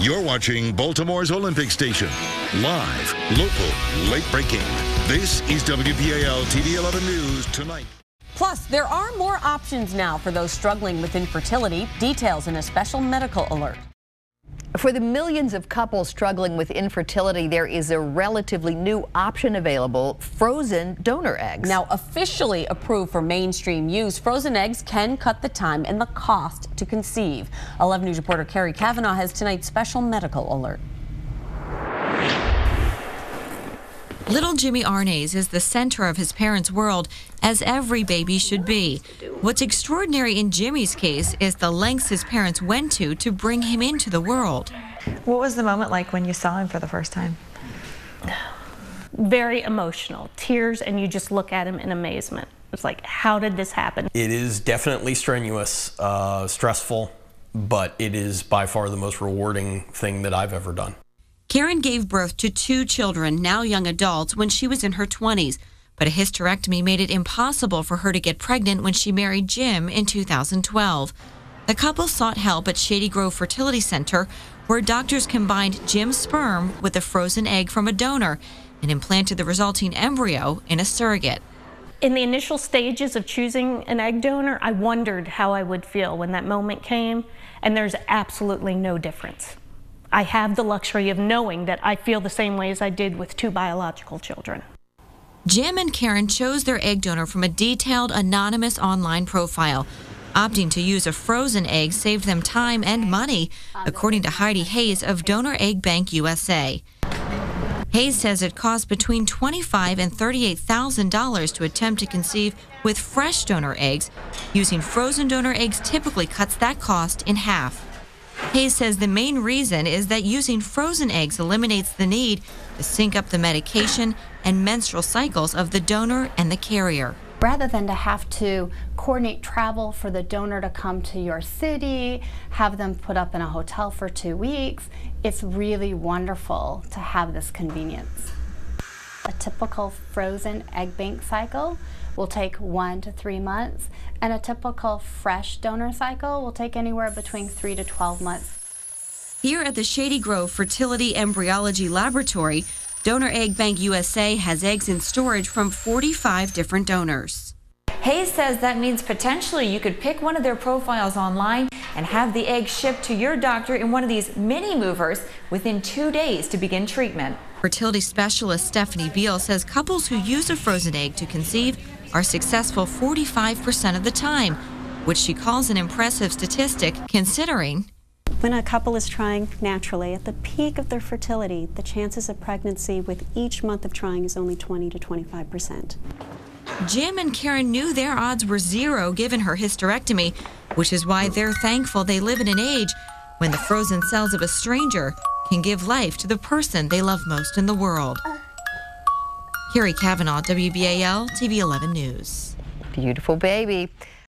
You're watching Baltimore's Olympic Station. Live, local, late breaking. This is WBAL TV 11 News tonight. Plus, there are more options now for those struggling with infertility. Details in a special medical alert. For the millions of couples struggling with infertility, there is a relatively new option available: frozen donor eggs. Now officially approved for mainstream use, frozen eggs can cut the time and the cost to conceive. 11 News reporter Carrie Cavanaugh has tonight's special medical alert. Little Jimmy Arnaz is the center of his parents' world, as every baby should be. What's extraordinary in Jimmy's case is the lengths his parents went to bring him into the world. What was the moment like when you saw him for the first time? Very emotional, tears, and you just look at him in amazement. It's like, how did this happen? It is definitely strenuous, stressful, but it is by far the most rewarding thing that I've ever done. Karen gave birth to 2 children, now young adults, when she was in her 20s. But a hysterectomy made it impossible for her to get pregnant when she married Jim in 2012. The couple sought help at Shady Grove Fertility Center, where doctors combined Jim's sperm with a frozen egg from a donor and implanted the resulting embryo in a surrogate. In the initial stages of choosing an egg donor, I wondered how I would feel when that moment came, and there's absolutely no difference. I have the luxury of knowing that I feel the same way as I did with 2 biological children. Jim and Karen chose their egg donor from a detailed, anonymous online profile. Opting to use a frozen egg saved them time and money, according to Heidi Hayes of DonorEggBank USA. Hayes says it costs between $25,000 and $38,000 to attempt to conceive with fresh donor eggs. Using frozen donor eggs typically cuts that cost in half. Hayes says the main reason is that using frozen eggs eliminates the need to sync up the medication and menstrual cycles of the donor and the carrier. Rather than to have to coordinate travel for the donor to come to your city, have them put up in a hotel for 2 weeks, it's really wonderful to have this convenience. A typical frozen egg bank cycle will take 1 to 3 months, and a typical fresh donor cycle will take anywhere between 3 to 12 months. Here at the Shady Grove Fertility Embryology Laboratory, DonorEggBank USA has eggs in storage from 45 different donors. Hayes says that means potentially you could pick one of their profiles online and have the egg shipped to your doctor in one of these mini movers within 2 days to begin treatment. Fertility specialist Stephanie Beal says couples who use a frozen egg to conceive are successful 45% of the time, which she calls an impressive statistic considering when a couple is trying naturally at the peak of their fertility, the chances of pregnancy with each month of trying is only 20 to 25%. Jim and Karen knew their odds were 0 given her hysterectomy, which is why they're thankful they live in an age when the frozen cells of a stranger can give life to the person they love most in the world. Carrie Cavanaugh, WBAL TV 11 News. Beautiful baby.